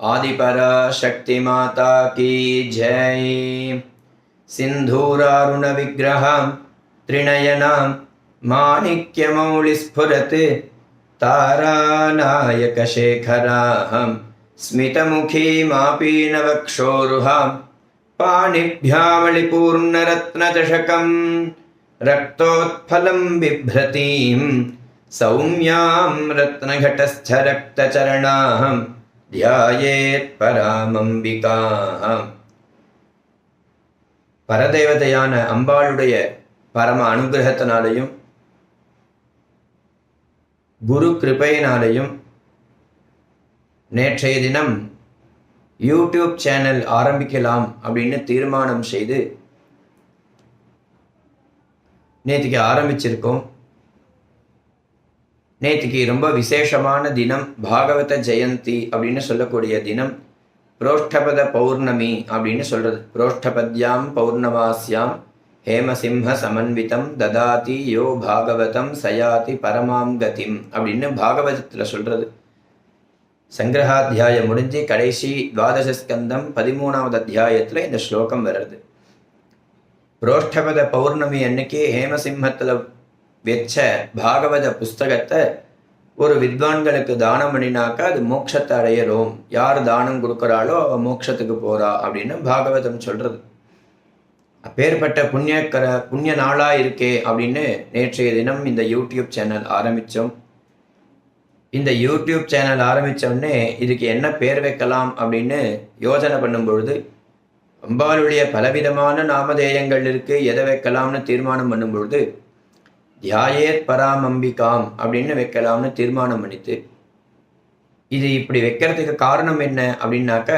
आदिपराशक्ति माता की जय। सिंधूरारुण विग्रहं त्रिनयनां माणिक्यमौलिस्फुरत् तारानायकशेखरां स्मितमुखीमापीनवक्षोरुहां पाणिभ्यामलिपूर्णरत्नचषकं रक्तोत्फलं बिभ्रतीं सौम्यां रत्नघटस्थ रक्तचरणां ध्यायेत् பராமம்பிகாம். பரதேவதையான அம்பாளுடைய பரம அனுகிரகத்தினாலையும் குரு கிருபையினாலையும் நேற்றைய தினம் யூடியூப் சேனல் ஆரம்பிக்கலாம் அப்படின்னு தீர்மானம் செய்து நேற்றுக்கு ஆரம்பிச்சிருக்கோம். நேற்றுக்கு ரொம்ப விசேஷமான தினம், பாகவத ஜெயந்தி அப்படின்னு சொல்லக்கூடிய தினம். புரோஷ்டபத பௌர்ணமி அப்படின்னு சொல்றது. புரோஷ்டபத்யாம் பௌர்ணமாஸ்யாம் ஹேமசிம்ஹ சமன்விதம் ததாதி யோ பாகவதம் சயாதி பரமாம் கதிம் அப்படின்னு பாகவதத்தில் சொல்றது. சங்கிரகாத்தியாயம் முடிஞ்சு கடைசி துவாதச ஸ்கந்தம் 13வது அத்தியாயத்தில் இந்த ஸ்லோகம் வருது. புரோஷ்டபத பௌர்ணமி அன்னைக்கு ஹேமசிம்ஹத்தில் வச்ச பாகவத புஸ்தகத்தை ஒரு வித்வான்களுக்கு தானம் பண்ணினாக்கா அது மோட்சத்தை அடையிறோம். யார் தானம் கொடுக்குறாளோ அவ மோட்சத்துக்கு போறா அப்படின்னு பாகவதம் சொல்றது. அப்பேற்பட்ட புண்ணிய நாளா இருக்கே அப்படின்னு நேற்றைய தினம் இந்த யூடியூப் சேனல் ஆரம்பித்தோம். இந்த யூடியூப் சேனல் ஆரம்பித்தோடனே இதுக்கு என்ன பேர் வைக்கலாம் அப்படின்னு யோசனை பண்ணும் பொழுது அம்பாளுடைய பலவிதமான நாமதேயங்கள் இருக்கு, எதை வைக்கலாம்னு தீர்மானம் பண்ணும் பொழுது தியாயேத் பராமம்பிகாம் அப்படின்னு வைக்கலாம்னு தீர்மானம் பண்ணித்து. இது இப்படி வைக்கிறதுக்கு காரணம் என்ன அப்படின்னாக்க,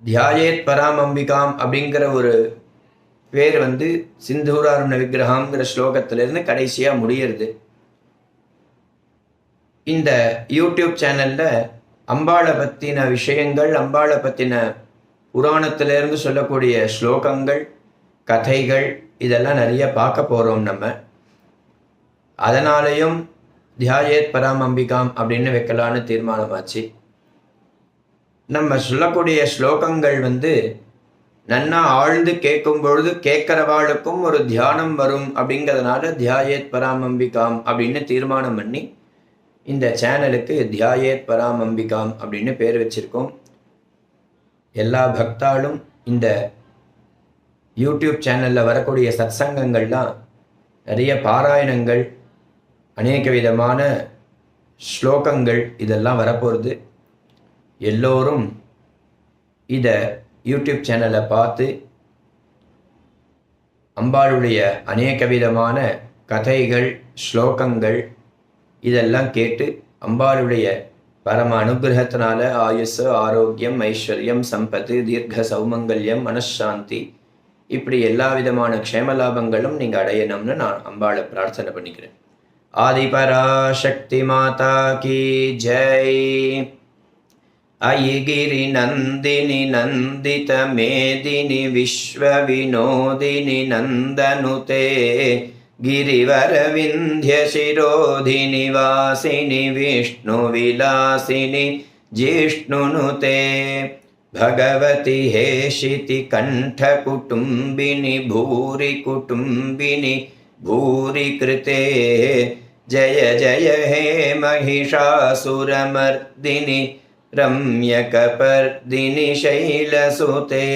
தியாயேத் பராமம்பிகாம் அப்படிங்கிற ஒரு பேர் சிந்தூராருண விக்கிரகம்ங்கிற ஸ்லோகத்திலிருந்து கடைசியா முடியறது. இந்த யூடியூப் சேனல்ல அம்பாளை பத்தின விஷயங்கள், அம்பாளை பத்தின புராணத்திலிருந்து சொல்லக்கூடிய ஸ்லோகங்கள், கதைகள் இதெல்லாம் நிறைய பார்க்க போகிறோம் நம்ம. அதனாலையும் தியாயேத் பராமம்பிகாம் அப்படின்னு வைக்கலான்னு தீர்மானமாச்சு. நம்ம சொல்லக்கூடிய ஸ்லோகங்கள் நன்னா ஆழ்ந்து கேட்கும் பொழுது கேட்கிறவாளுக்கும் ஒரு தியானம் வரும் அப்படிங்கிறதுனால தியாயேத் பராமம்பிகாம் அப்படின்னு தீர்மானம் பண்ணி இந்த சேனலுக்கு தியாயேத் பராமம்பிகாம் அப்படின்னு பேர் வச்சிருக்கோம். எல்லா பக்தாலும் இந்த யூடியூப் சேனலில் வரக்கூடிய சத்சங்கங்கள்லாம் நிறைய பாராயணங்கள், அநேக விதமான ஸ்லோகங்கள் இதெல்லாம் வரப்போகிறது. எல்லோரும் இதை யூடியூப் சேனலை பார்த்து அம்பாளுடைய அநேக விதமான கதைகள், ஸ்லோகங்கள் இதெல்லாம் கேட்டு அம்பாளுடைய பரம அனுகிரகத்தினால ஆயுசு, ஆரோக்கியம், ஐஸ்வர்யம், சம்பத்து, தீர்க்க சௌமங்கல்யம், மனசாந்தி இப்படி எல்லா விதமான க்ஷேமலாபங்களும் நீங்கள் அடையணும்னு நான் அம்பாளை பிரார்த்தனை பண்ணிக்கிறேன். ஆதிபராசக்தி மாதா கி ஜெய். ஐகிரி நந்தினி நந்தித மேதினி விஸ்வ வினோதினி நந்தனுதே गिरिवर विंध्य शिरोधिनि वासिनि विष्णु विलासिनि जिष्णुनुते भगवति हेशिति कंठ कुटुंबिनि भूरि कुटुंबिनि भूरि कृते जय जय हे महिषासुरमर्दिनि रम्यकपर्दिनि शैलसुते.